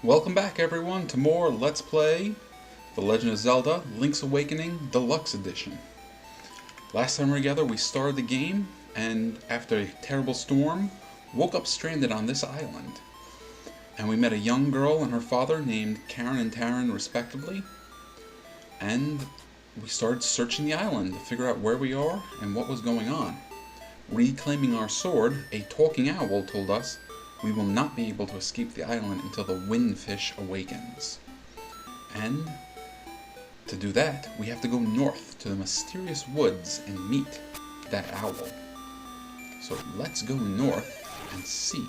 Welcome back everyone to more Let's Play The Legend of Zelda Link's Awakening Deluxe Edition. Last time we were together we started the game and after a terrible storm woke up stranded on this island. And we met a young girl and her father named Karen and Taran respectively. And we started searching the island to figure out where we are and what was going on. Reclaiming our sword, a talking owl told us we will not be able to escape the island until the windfish awakens. And to do that, we have to go north to the mysterious woods and meet that owl. So let's go north and see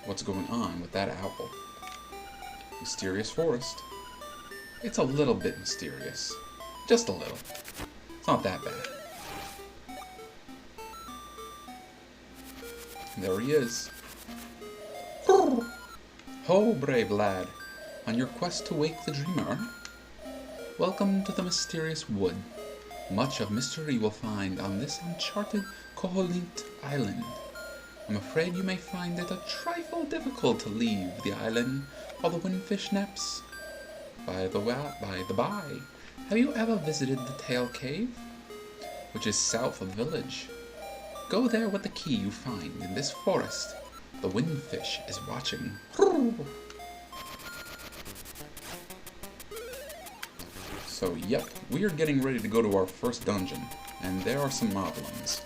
what's going on with that owl. Mysterious forest. It's a little bit mysterious. Just a little. It's not that bad. There he is. Ho, brave lad, on your quest to wake the dreamer? Welcome to the mysterious wood. Much of mystery you will find on this uncharted Koholint island. I'm afraid you may find it a trifle difficult to leave the island while the windfish naps. By the by, have you ever visited the Tail Cave, which is south of the village? Go there with the key you find in this forest. The windfish is watching. So, yep, we are getting ready to go to our first dungeon, and there are some moblins.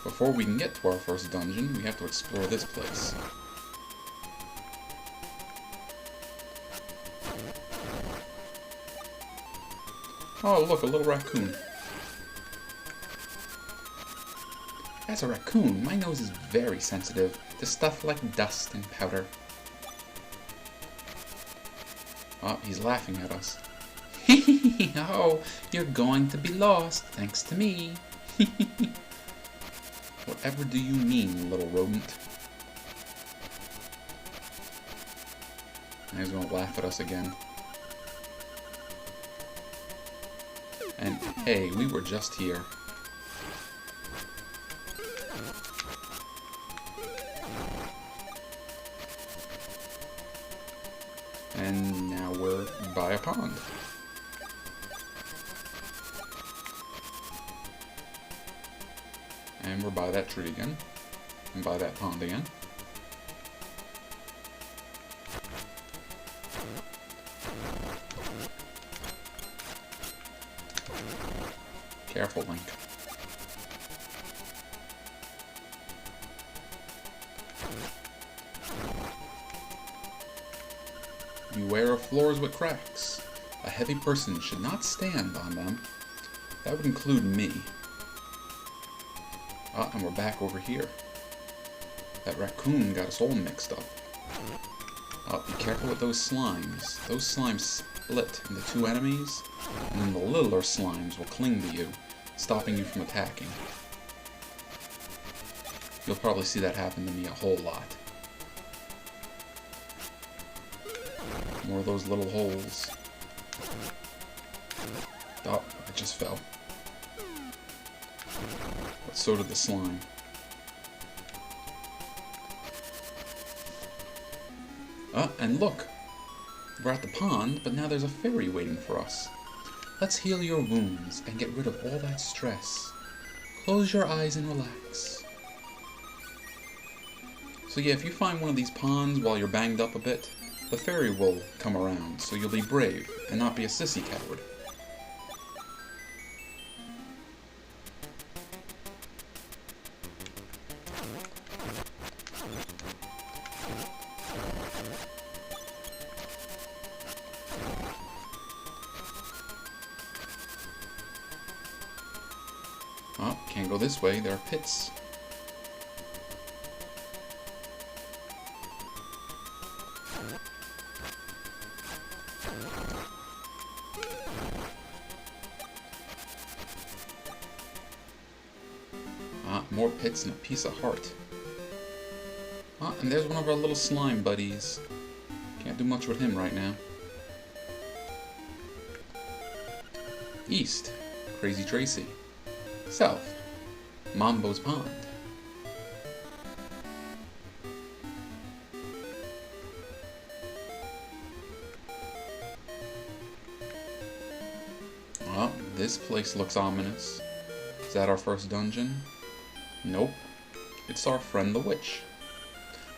Before we can get to our first dungeon, we have to explore this place. Oh, look, a little raccoon. As a raccoon, my nose is very sensitive to stuff like dust and powder. Oh, he's laughing at us. Oh, you're going to be lost, thanks to me. Whatever do you mean, little rodent? And he's going to laugh at us again. And hey, we were just here. And now we're by a pond. And we're by that tree again. And by that pond again. Careful, Link. Beware of floors with cracks. A heavy person should not stand on them. That would include me. Ah, and we're back over here. That raccoon got us all mixed up. Be careful with those slimes. Those slimes split into two enemies, and then the littler slimes will cling to you, stopping you from attacking. You'll probably see that happen to me a whole lot. More of those little holes. Oh, I just fell. But so did the slime. And look! We're at the pond, but now there's a fairy waiting for us. Let's heal your wounds and get rid of all that stress. Close your eyes and relax. So yeah, if you find one of these ponds while you're banged up a bit, the fairy will come around, so you'll be brave and not be a sissy coward. Oh, can't go this way, there are pits. More pits and a piece of heart. And there's one of our little slime buddies. Can't do much with him right now. East, Crazy Tracy. South, Mambo's Pond. This place looks ominous. Is that our first dungeon? Nope. It's our friend the witch.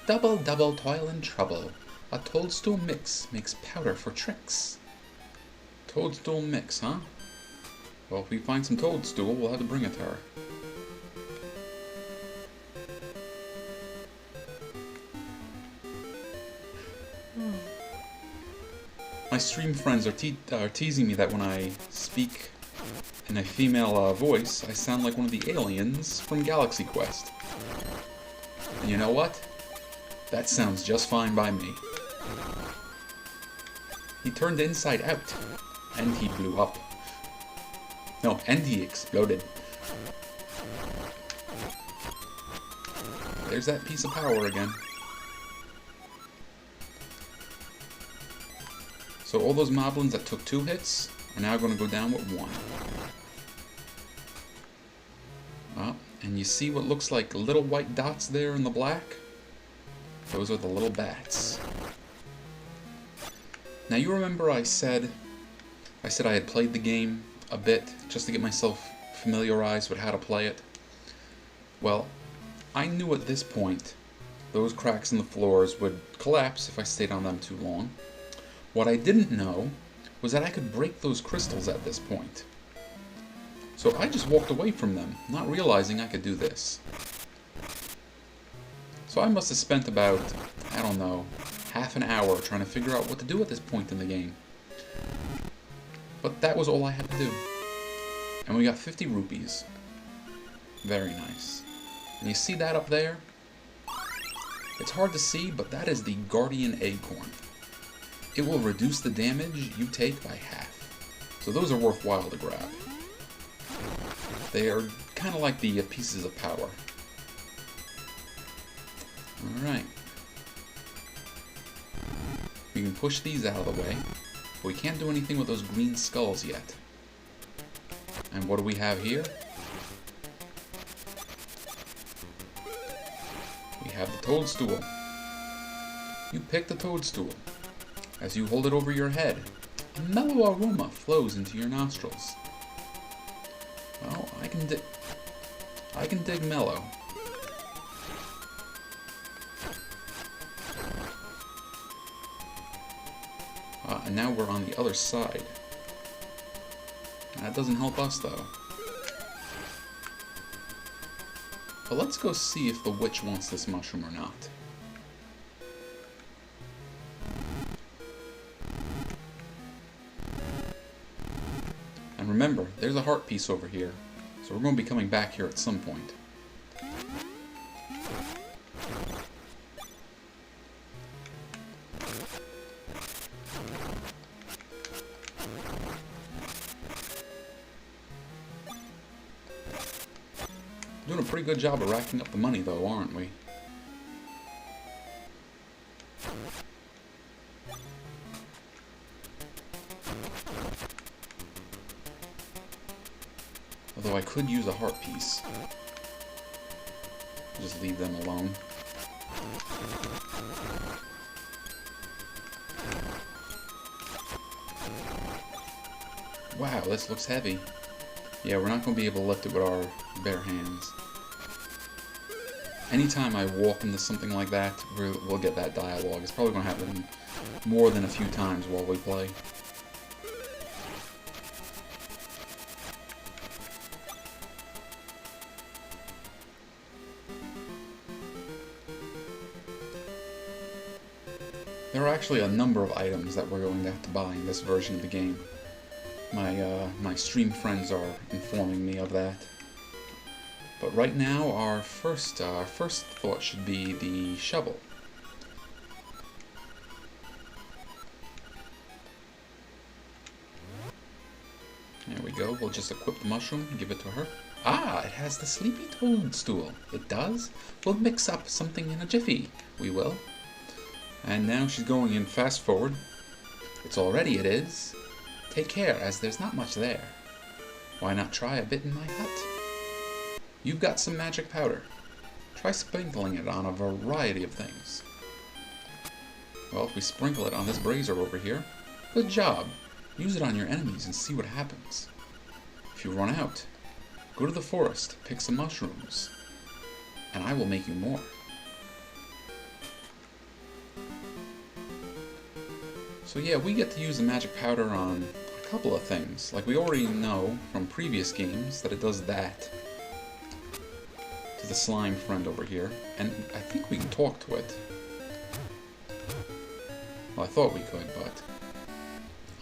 Double, double, toil and trouble. A toadstool mix makes powder for tricks. Toadstool mix, huh? Well, if we find some toadstool, we'll have to bring it to her. My stream friends are teasing me that when I speak in a female voice, I sound like one of the aliens from Galaxy Quest. And you know what? That sounds just fine by me. He turned inside out, and he blew up. No, and he exploded. There's that piece of power again. So all those moblins that took 2 hits are now going to go down with 1. And you see what looks like little white dots there in the black? Those are the little bats. Now you remember I said I had played the game a bit just to get myself familiarized with how to play it? Well, I knew at this point those cracks in the floors would collapse if I stayed on them too long. What I didn't know was that I could break those crystals at this point. So I just walked away from them, not realizing I could do this. So I must have spent about, I don't know, half an hour trying to figure out what to do at this point in the game. But that was all I had to do. And we got 50 rupees. Very nice. And you see that up there? It's hard to see, but that is the Guardian Acorn. It will reduce the damage you take by half. So those are worthwhile to grab. They are kind of like the pieces of power. Alright. We can push these out of the way, but we can't do anything with those green skulls yet. And what do we have here? We have the toadstool. You pick the toadstool. As you hold it over your head, a mellow aroma flows into your nostrils. Well, I can dig mellow. And now we're on the other side. That doesn't help us though. But let's go see if the witch wants this mushroom or not. And remember, there's a heart piece over here, so we're going to be coming back here at some point. Doing a pretty good job of racking up the money though, aren't we? Although I could use a heart piece. Just leave them alone. Wow, this looks heavy. Yeah, we're not going to be able to lift it with our bare hands. Anytime I walk into something like that, we'll get that dialogue. It's probably going to happen more than a few times while we play. There are actually a number of items that we're going to have to buy in this version of the game. My stream friends are informing me of that. But right now, our first thought should be the shovel. There we go. We'll just equip the mushroom and give it to her. Ah, it has the sleepy toadstool. It does? We'll mix up something in a jiffy. We will. And now she's going in fast forward. It's all ready, it is. Take care, as there's not much there. Why not try a bit in my hut? You've got some magic powder. Try sprinkling it on a variety of things. Well, if we sprinkle it on this brazier over here, good job. Use it on your enemies and see what happens. If you run out, go to the forest, pick some mushrooms, and I will make you more. So yeah, we get to use the magic powder on a couple of things. Like, we already know from previous games that it does that to the slime friend over here, and I think we can talk to it. Well, I thought we could, but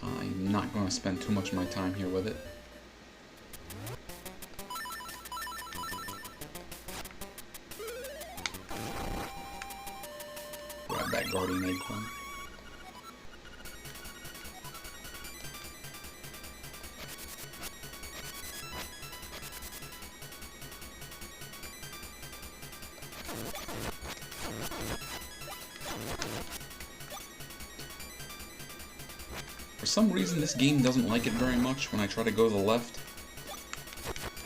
I'm not going to spend too much of my time here with it. Grab that guardian acorn. For some reason, this game doesn't like it very much when I try to go to the left.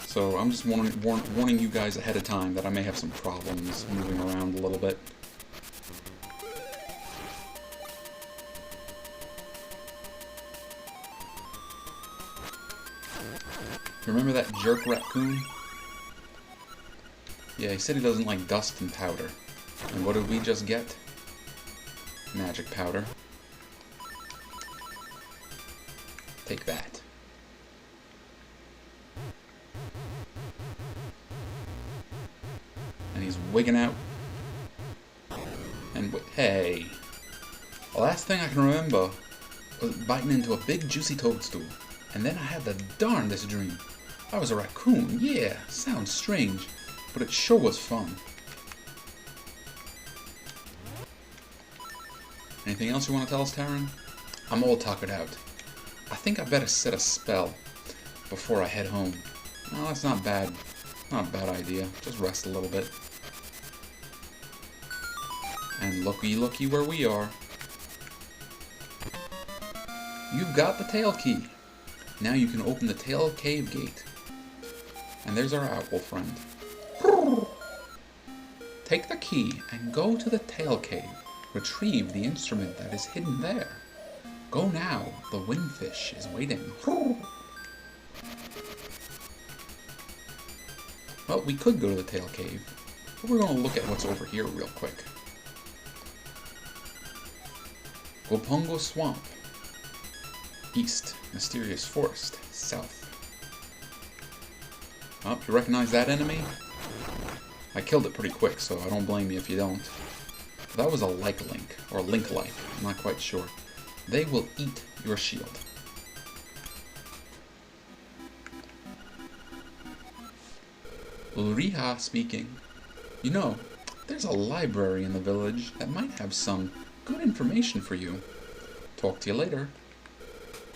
So I'm just warning you guys ahead of time that I may have some problems moving around a little bit. Remember that jerk raccoon? Yeah, he said he doesn't like dust and powder. And what did we just get? Magic powder. Take that. And he's wigging out. And hey. The last thing I can remember was biting into a big juicy toadstool. And then I had the darndest dream. I was a raccoon. Yeah, sounds strange, but it sure was fun. Anything else you want to tell us, Taryn? I'm all tuckered out. I think I better set a spell before I head home. No, that's not bad. Not a bad idea. Just rest a little bit. And looky where we are. You've got the Tail Key. Now you can open the Tail Cave gate. And there's our owl friend. Take the key and go to the Tail Cave. Retrieve the instrument that is hidden there. Go now, the windfish is waiting. Well, we could go to the Tail Cave, but we're going to look at what's over here real quick. Gopongo Swamp. East, Mysterious Forest. South. Oh, you recognize that enemy? I killed it pretty quick, so I don't blame you if you don't. That was a like-link, or link-like, I'm not quite sure. They will eat your shield. Ulriha speaking. You know, there's a library in the village that might have some good information for you. Talk to you later.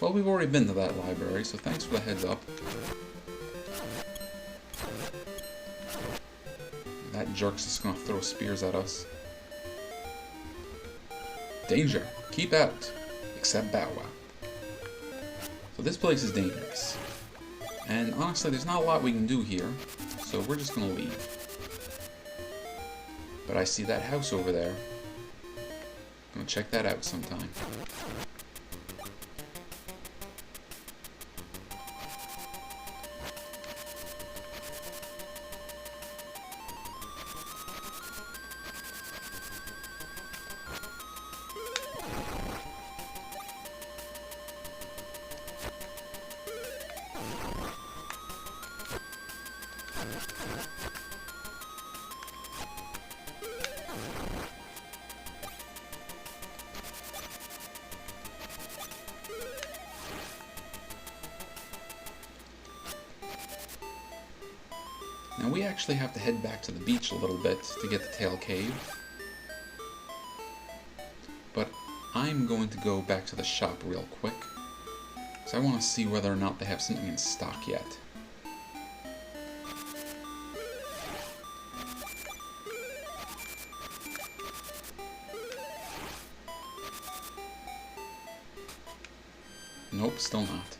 Well, we've already been to that library, so thanks for the heads up. That jerk's just gonna throw spears at us. Danger! Keep out! Except Bow Wow. So this place is dangerous. And honestly, there's not a lot we can do here, so we're just gonna leave. But I see that house over there. I'm gonna check that out sometime. Now we actually have to head back to the beach a little bit to get the Tail Cave. But I'm going to go back to the shop real quick, because I want to see whether or not they have something in stock yet. Nope, still not.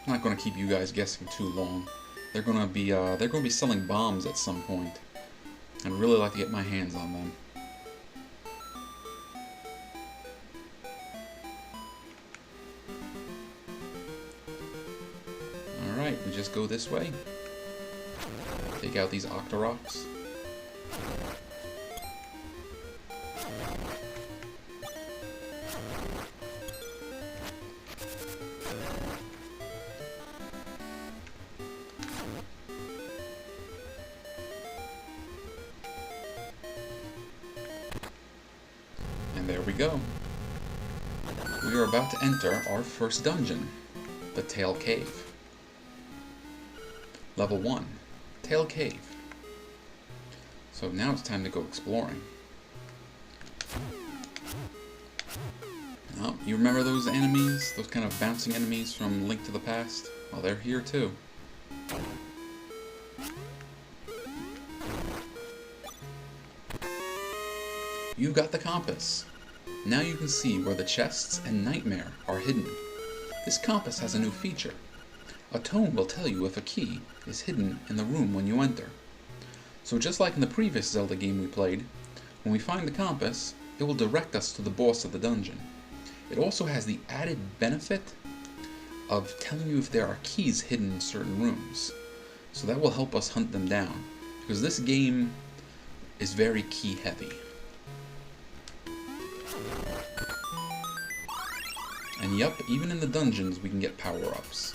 I'm not going to keep you guys guessing too long. They're going to be selling bombs at some point. I'd really like to get my hands on them. Alright, we just go this way. Take out these Octoroks. And there we go. We are about to enter our first dungeon, the Tail Cave. Level 1, Tail Cave. So now it's time to go exploring. Oh, you remember those enemies? Those kind of bouncing enemies from Link to the Past? Well, they're here too. You've got the compass. Now you can see where the chests and Nightmare are hidden. This compass has a new feature. A tone will tell you if a key is hidden in the room when you enter. So just like in the previous Zelda game we played, when we find the compass, it will direct us to the boss of the dungeon. It also has the added benefit of telling you if there are keys hidden in certain rooms. So that will help us hunt them down, because this game is very key heavy. And yup, even in the dungeons we can get power-ups,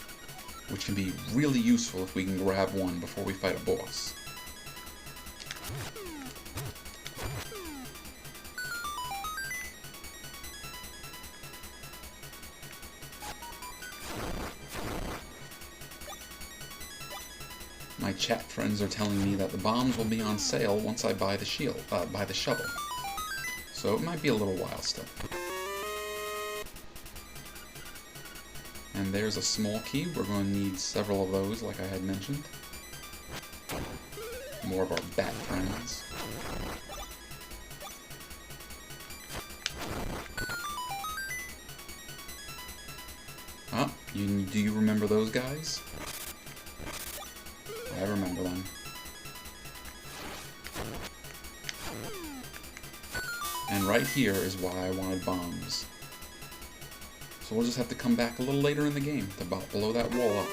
which can be really useful if we can grab one before we fight a boss. My chat friends are telling me that the bombs will be on sale once I buy the shovel. So it might be a little while still. And there's a small key. We're going to need several of those, like I had mentioned. More of our bat friends. Ah, do you remember those guys? I remember them. And right here is why I wanted bombs. So we'll just have to come back a little later in the game to blow that wall up.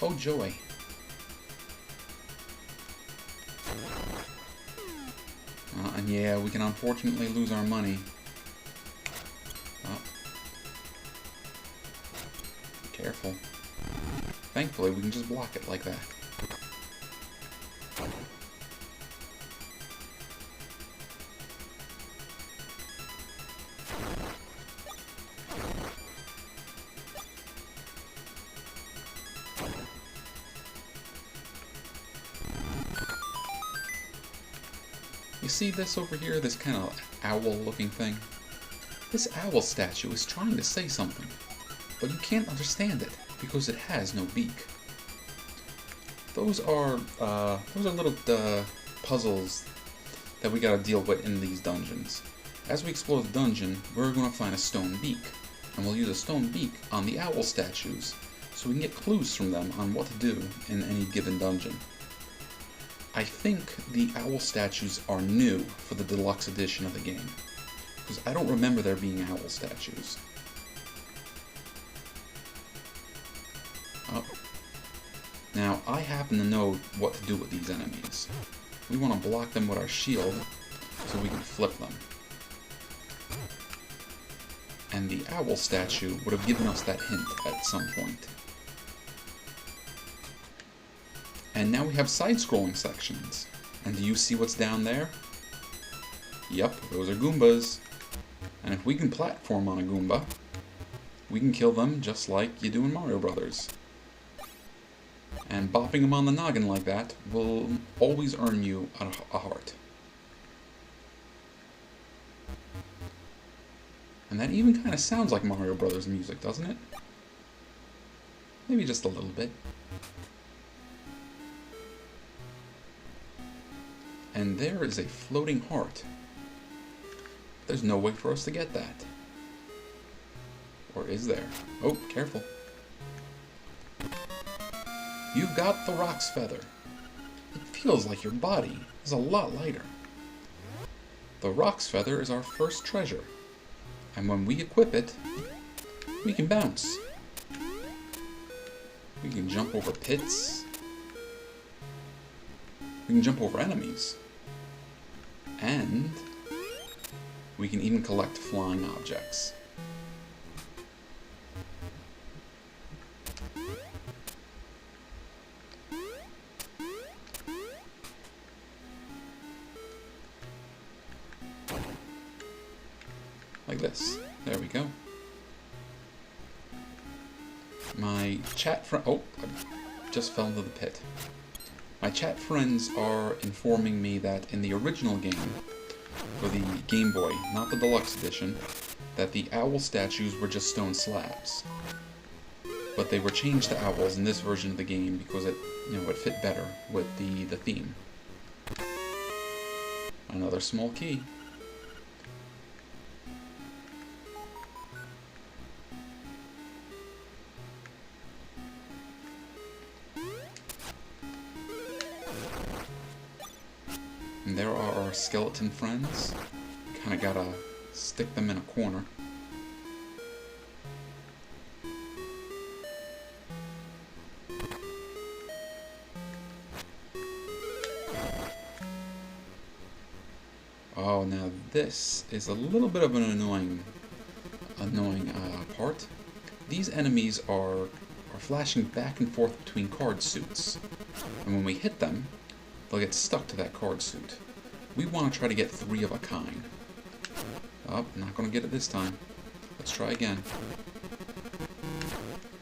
Oh joy. And yeah, we can unfortunately lose our money. Oh. Careful. Thankfully, we can just block it like that. You see this over here, this kind of owl-looking thing? This owl statue is trying to say something, but you can't understand it because it has no beak. Those are little puzzles that we gotta deal with in these dungeons. As we explore the dungeon, we're gonna find a stone beak, and we'll use a stone beak on the owl statues so we can get clues from them on what to do in any given dungeon. I think the owl statues are new for the deluxe edition of the game, because I don't remember there being owl statues. Oh. Now, I happen to know what to do with these enemies. We want to block them with our shield so we can flip them. And the owl statue would have given us that hint at some point. And now we have side-scrolling sections. And do you see what's down there? Yup, those are Goombas. And if we can platform on a Goomba, we can kill them just like you do in Mario Brothers. And bopping them on the noggin like that will always earn you a heart. And that even kind of sounds like Mario Brothers music, doesn't it? Maybe just a little bit. And there is a floating heart. There's no way for us to get that. Or is there? Oh, careful. You've got the Rock's Feather. It feels like your body is a lot lighter. The Rock's Feather is our first treasure. And when we equip it, we can bounce. We can jump over pits. We can jump over enemies. And we can even collect flying objects. Like this. There we go. My chat friend... Oh, I just fell into the pit. My chat friends are informing me that in the original game, for the Game Boy, not the Deluxe Edition, that the owl statues were just stone slabs. But they were changed to owls in this version of the game because it, it fit better with the theme. Another small key. And there are our skeleton friends. Kinda gotta stick them in a corner. Oh, now this is a little bit of an annoying part. These enemies are flashing back and forth between card suits. And when we hit them, they'll get stuck to that card suit. We want to try to get 3 of a kind. Oh, not going to get it this time. Let's try again.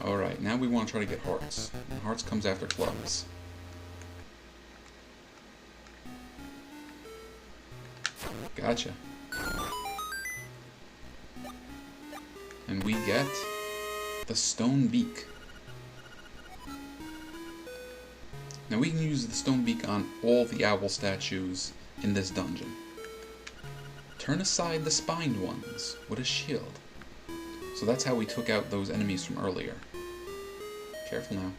Alright, now we want to try to get hearts. And hearts comes after clubs. Gotcha. And we get the stone beak. Now we can use the stone beak on all the owl statues in this dungeon. Turn aside the spined ones with a shield. So that's how we took out those enemies from earlier. Careful now.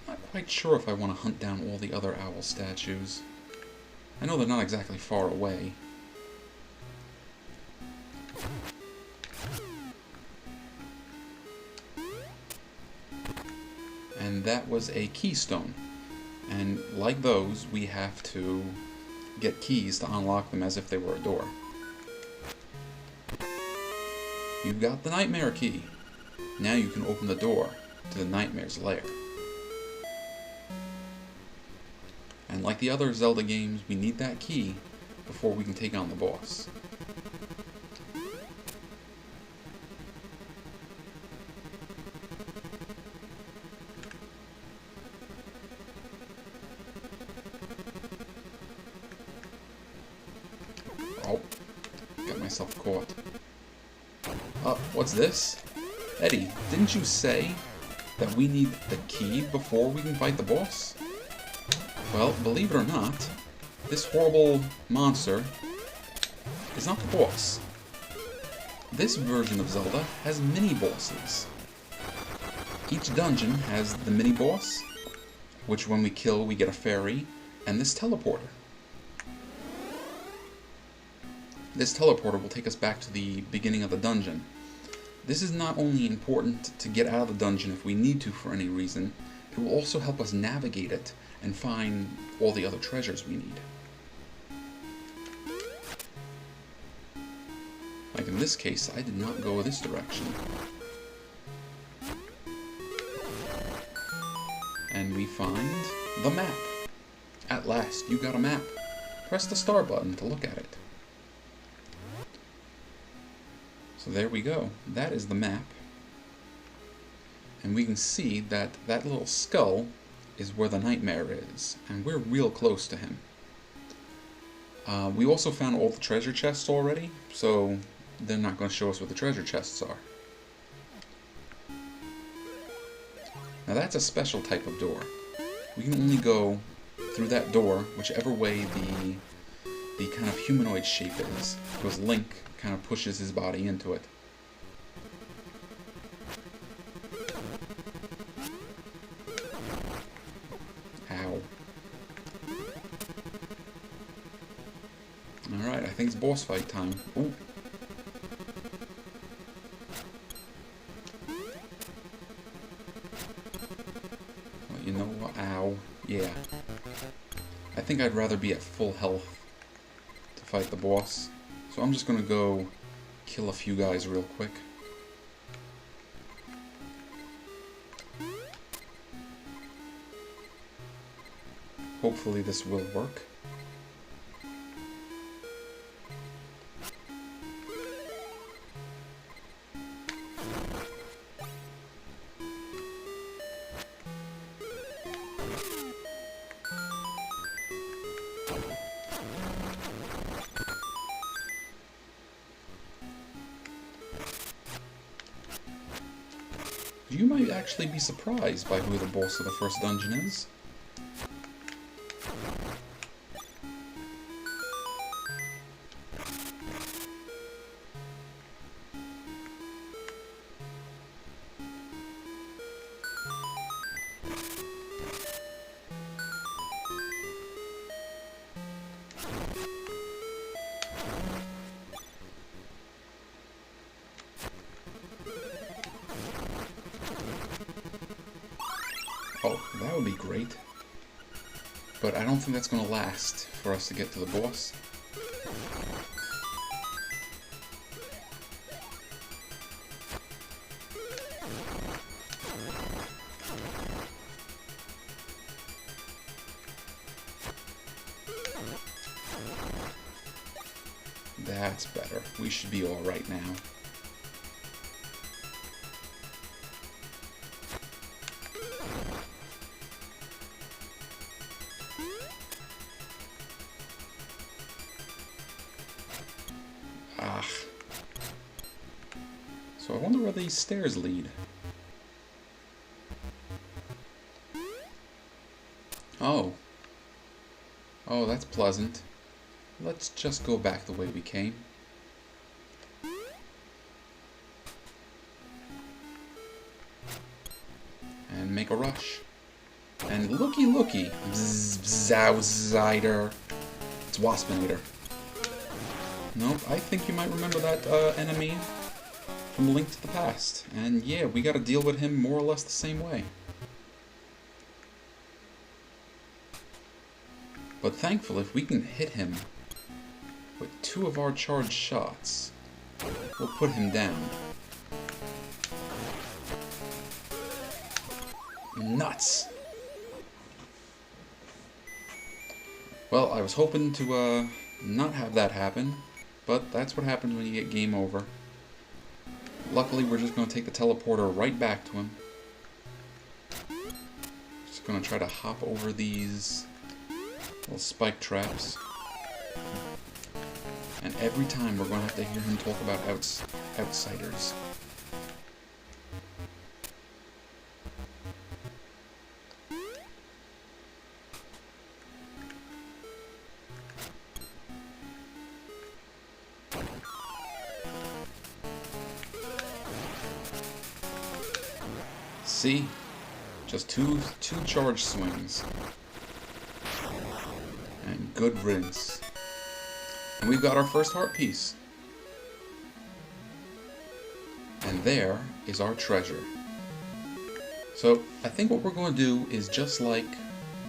Not quite sure if I want to hunt down all the other owl statues. I know they're not exactly far away. And that was a keystone. And like those, we have to get keys to unlock them as if they were a door. You've got the nightmare key. Now you can open the door to the nightmare's lair. And like the other Zelda games, we need that key before we can take on the boss. Oh, got myself caught. Oh, what's this? Eddie, didn't you say that we need the key before we can fight the boss? Well, believe it or not, this horrible monster is not the boss. This version of Zelda has mini-bosses. Each dungeon has the mini-boss, which when we kill we get a fairy, and this teleporter. This teleporter will take us back to the beginning of the dungeon. This is not only important to get out of the dungeon if we need to for any reason, it will also help us navigate it and find all the other treasures we need. Like in this case, I did not go this direction. And we find the map. At last, you got a map. Press the star button to look at it. So there we go. That is the map. And we can see that that little skull is where the nightmare is. And we're real close to him. We also found all the treasure chests already, so they're not going to show us what the treasure chests are. Now that's a special type of door. We can only go through that door, whichever way the kind of humanoid shape is, because Link kind of pushes his body into it. Ow. Alright, I think it's boss fight time. Ooh. think I'd rather be at full health to fight the boss. So I'm just gonna go kill a few guys real quick. Hopefully this will work. You might actually be surprised by who the boss of the first dungeon is. Oh, that would be great. But I don't think that's going to last for us to get to the boss. That's better. We should be alright now. So I wonder where these stairs lead. Oh. Oh, that's pleasant. Let's just go back the way we came. And make a rush. And looky looky. Bzowzider. It's Waspinator. Nope, I think you might remember that enemy from Link to the Past. And yeah, we gotta deal with him more or less the same way. But thankfully, if we can hit him with 2 of our charged shots, we'll put him down. Nuts! Well, I was hoping to not have that happen, but that's what happens when you get game over. Luckily, we're just going to take the teleporter right back to him. Just going to try to hop over these little spike traps. And every time we're going to have to hear him talk about outsiders. See? Just two charge swings. And good riddance. And we've got our first heart piece. And there is our treasure. So I think what we're going to do is just like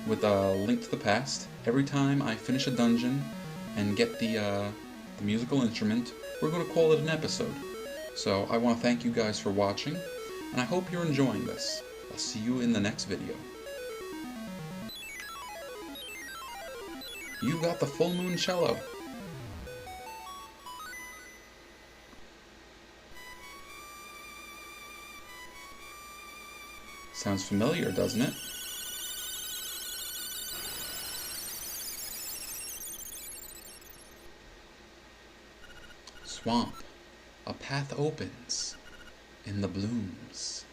with Link to the Past. Every time I finish a dungeon and get the musical instrument, we're going to call it an episode. So I want to thank you guys for watching, and I hope you're enjoying this. I'll see you in the next video. You got the full moon cello. Sounds familiar, doesn't it? Swamp. A path opens in the blooms.